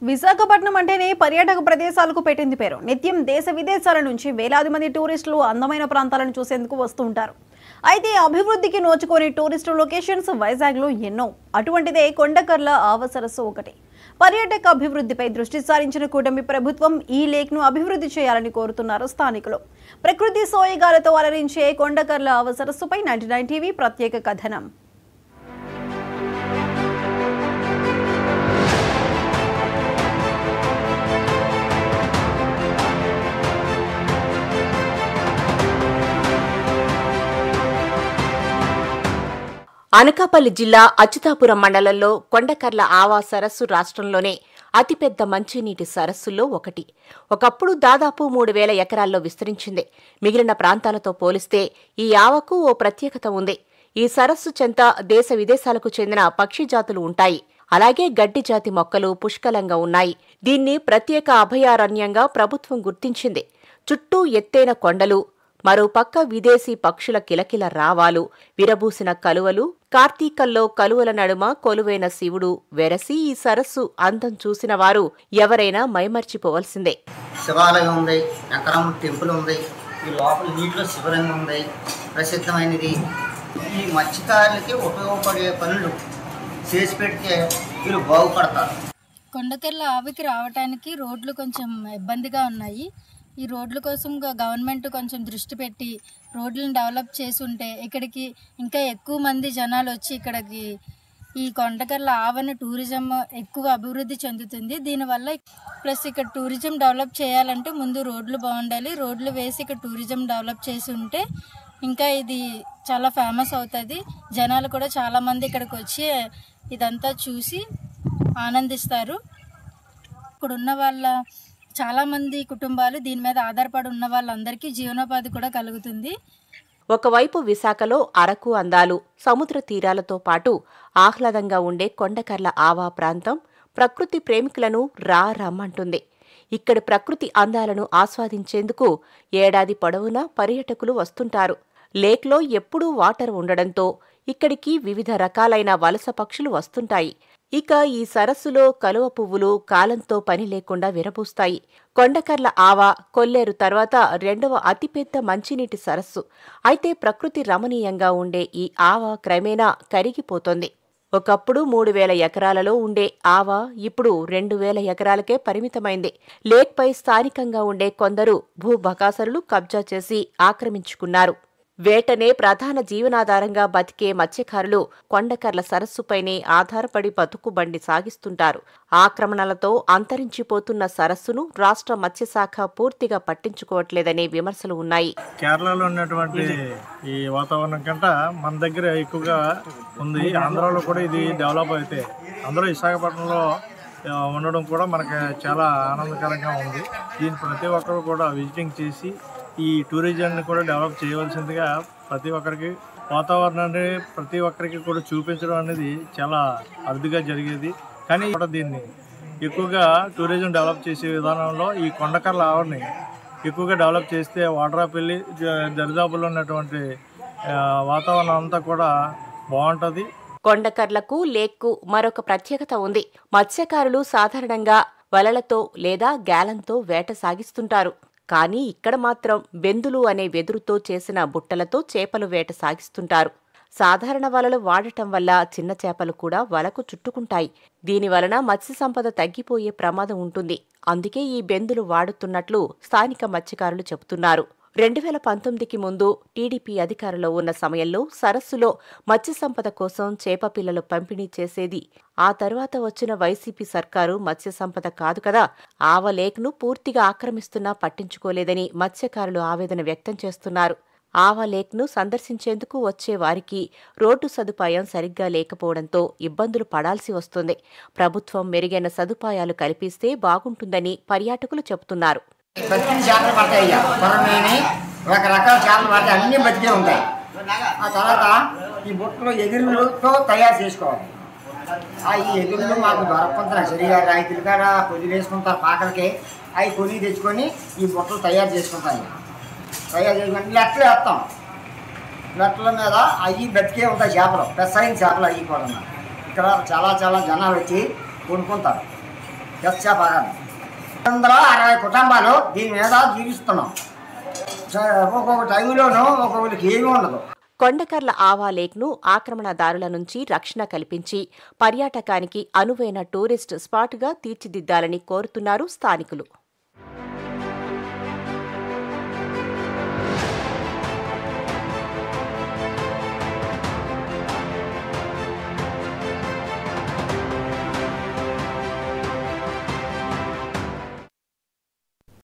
విశాఖపట్నం అంటేనే పర్యాటక ప్రదేశాలకు పెట్టింది పేరు. నిత్యం దేశ విదేశాల నుంచి వేలాది మంది టూరిస్టులు అందమైన ప్రాంతాలను చూసేందుకు వస్తూ ఉంటారు. అయితే అభివృద్ధికి నోచుకోని టూరిస్టు లొకేషన్స్ వైజాగ్లో ఎన్నో. అటువంటిదే కొండకర్ల ఆవ సరస్సు ఒకటి. పర్యాటక అభివృద్ధిపై దృష్టి సారించిన కూటమి ప్రభుత్వం ఈ లేక్ను అభివృద్ధి చేయాలని కోరుతున్నారు స్థానికులు. ప్రకృతి సోయగాలతో అలరించే కొండకర్ల ఆవ సరస్సుపై 99 టీవీ ప్రత్యేక కథనం. అనకాపల్లి జిల్లా అచ్యుతాపురం మండలంలో కొండకర్ల ఆవ సరస్సు రాష్ట్రంలోనే అతిపెద్ద మంచినీటి సరస్సుల్లో ఒకటి. ఒకప్పుడు దాదాపు 3000 ఎకరాల్లో విస్తరించింది. మిగిలిన ప్రాంతాలతో పోలిస్తే ఈ ఆవకు ఓ ప్రత్యేకత ఉంది. ఈ సరస్సు చెంత దేశ విదేశాలకు చెందిన పక్షి జాతులు ఉంటాయి. అలాగే గడ్డి జాతి మొక్కలు పుష్కలంగా ఉన్నాయి. దీన్ని ప్రత్యేక అభయారణ్యంగా ప్రభుత్వం గుర్తించింది. చుట్టూ ఎత్తైన కొండలు, మరోపక్క విదేశీ పక్షుల కిలకిల రావాలు, విరబూసిన కలువలు, కార్తీకంలో కలువల నడుమ కొలువైన శివుడు వెరసి ఈ సరస్సు అందం చూసిన వారు ఎవరైనా మైమర్చిపోవలసిందే. శివాలయం ఉంది, ఎకరం టెంపుల్ ఉంది, ఈ లోపల నీటిలో శివలింగం ఉంది, ప్రసిద్ధమైనది. ఈ మత్స్యకారులకి ఉపయోగపడే పనులు చేసి పెడితే వీళ్ళు బాగుపడతారు. కొండకర్ల ఆవికి రావడానికి రోడ్లు కొంచెం ఇబ్బందిగా ఉన్నాయి. ఈ రోడ్ల కోసం గవర్నమెంట్ కొంచెం దృష్టి పెట్టి రోడ్లను డెవలప్ చేసి ఉంటే ఇక్కడికి ఇంకా ఎక్కువ మంది జనాలు వచ్చి ఇక్కడికి ఈ కొండకర్ల ఆవని టూరిజం ఎక్కువ అభివృద్ధి చెందుతుంది. దీనివల్ల ప్లస్ ఇక్కడ టూరిజం డెవలప్ చేయాలంటే ముందు రోడ్లు బాగుండాలి. రోడ్లు వేసి ఇక్కడ టూరిజం డెవలప్ చేసి ఉంటే ఇంకా ఇది చాలా ఫేమస్ అవుతుంది. జనాలు కూడా చాలామంది ఇక్కడికి వచ్చి ఇదంతా చూసి ఆనందిస్తారు. ఇక్కడ ఉన్న వాళ్ళ చాలామంది కుటుంబాలు దీని మీద ఆధారపడి ఉన్న వాళ్ళందరికీ జీవనోపాధి కూడా కలుగుతుంది. ఒకవైపు విశాఖలో అరకు అందాలు, సముద్ర తీరాలతో పాటు ఆహ్లాదంగా ఉండే కొండకర్ల ఆవా ప్రాంతం ప్రకృతి ప్రేమికులను రమ్మంటుంది. ఇక్కడి ప్రకృతి అందాలను ఆస్వాదించేందుకు ఏడాది పొడవునా పర్యాటకులు వస్తుంటారు. లేక్లో ఎప్పుడూ వాటర్ ఉండడంతో ఇక్కడికి వివిధ రకాలైన వలస పక్షులు వస్తుంటాయి. ఇక ఈ సరస్సులో కలువ పువ్వులు కాలంతో పని లేకుండా విరబూస్తాయి. కొండకర్ల ఆవ కొల్లేరు తర్వాత రెండవ అతిపెద్ద మంచినీటి సరస్సు. అయితే ప్రకృతి రమణీయంగా ఉండే ఈ ఆవ క్రమేణా కరిగిపోతోంది. ఒకప్పుడు 3000 ఎకరాలలో ఉండే ఆవ ఇప్పుడు 2000 ఎకరాలకే పరిమితమైంది. లేక్పై స్థానికంగా ఉండే కొందరు భూబకాసురులు కబ్జా చేసి ఆక్రమించుకున్నారు. వేటనే ప్రధాన జీవనాధారంగా బతికే మత్స్యకారులు కొండకర్ల సరస్సుపైనే ఆధారపడి బతుకుబండి సాగిస్తుంటారు. ఆక్రమణలతో అంతరించిపోతున్న సరస్సును రాష్ట్ర మత్స్యశాఖ పూర్తిగా పట్టించుకోవట్లేదనే విమర్శలు ఉన్నాయి. కేరళలో ఉన్నటువంటి ఈ వాతావరణం కంటే మన దగ్గర ఎక్కువగా ఉంది. ఆంధ్రాలో కూడా ఇది డెవలప్ అయితే అందరూ విశాఖపట్నంలో ఉండడం కూడా మనకి చాలా ఆనందకరంగా ఉంది. దీన్ని ప్రతి ఒక్కరు కూడా విజిటింగ్ చేసి ఈ టూరిజంని కూడా డెవలప్ చేయవలసిందిగా ప్రతి ఒక్కరికి వాతావరణాన్ని ప్రతి ఒక్కరికి కూడా చూపించడం అనేది చాలా అరుదుగా జరిగేది. కానీ దీన్ని ఎక్కువగా టూరిజం డెవలప్ చేసే విధానంలో ఈ కొండకర్ల ఆవని ఎక్కువగా డెవలప్ చేస్తే వాడ్రాపల్లి దరిదాపుల్లో ఉన్నటువంటి వాతావరణం అంతా కూడా బాగుంటుంది. కొండకర్లకు లేక్కు మరొక ప్రత్యేకత ఉంది. మత్స్యకారులు సాధారణంగా వలలతో లేదా గ్యాలంతో వేట సాగిస్తుంటారు. కానీ ఇక్కడ మాత్రం బెందులు అనే వెదురుతో చేసిన బుట్టలతో చేపలు వేట సాగిస్తుంటారు. సాధారణ వలలు వాడటం వల్ల చిన్న చేపలు కూడా వలకు చుట్టుకుంటాయి. దీనివలన మత్స్య సంపద తగ్గిపోయే ప్రమాదం ఉంటుంది. అందుకే ఈ బెందులు వాడుతున్నట్లు స్థానిక మత్స్యకారులు చెబుతున్నారు. 2019కి ముందు టీడీపీ అధికారంలో ఉన్న సమయంలో సరస్సులో మత్స్య సంపద కోసం చేప పిల్లలు పంపిణీ చేసేది. ఆ తర్వాత వచ్చిన వైసీపీ సర్కారు మత్స్య సంపద కాదు కదా, ఆవ లేక్ను పూర్తిగా ఆక్రమిస్తున్నా పట్టించుకోలేదని మత్స్యకారులు ఆవేదన వ్యక్తం చేస్తున్నారు. ఆవ లేక్ను సందర్శించేందుకు వచ్చే వారికి రోడ్డు సదుపాయం సరిగ్గా లేకపోవడంతో ఇబ్బందులు పడాల్సి వస్తుంది. ప్రభుత్వం మెరుగైన సదుపాయాలు కల్పిస్తే బాగుంటుందని పర్యాటకులు చెబుతున్నారు. బతికిన చేపలు పడతాయి, కొరమేని రకరకాల చేపలు పడతాయి, అన్నీ బతికే ఉంటాయి. ఆ తర్వాత ఈ బుట్టలో ఎగురులతో తయారు చేసుకోవాలి. ఈ ఎగురులు మాకు దొరకకుండా సరిగా రైతులు కాడ పొద్దులు వేసుకుంటారు పాకలకి. అవి కొని తెచ్చుకొని ఈ బుట్టలు తయారు చేసుకుంటాయి. తయారు చేసుకుంటే లెక్కలు వేస్తాం. లెక్కల మీద అవి బతికే ఉంటాయి చేపలు, పెద్దయిన చేపలు అవి కూడా. ఇక్కడ చాలా చాలా జనాలు వచ్చి కొనుక్కుంటారు. ఎస్చా బాగా 160 కుటుంబాలు దీని మీద జీవిస్తున్నాం. ఒక్కొక్క టైంలోనూ ఒక్కొక్కరికి ఏమీ ఉండదు. కొండకర్ల ఆవా లేక్ను ఆక్రమణదారుల నుంచి రక్షణ కల్పించి పర్యాటకానికి అనువైన టూరిస్ట్ స్పాట్గా తీర్చిదిద్దాలని కోరుతున్నారు స్థానికులు.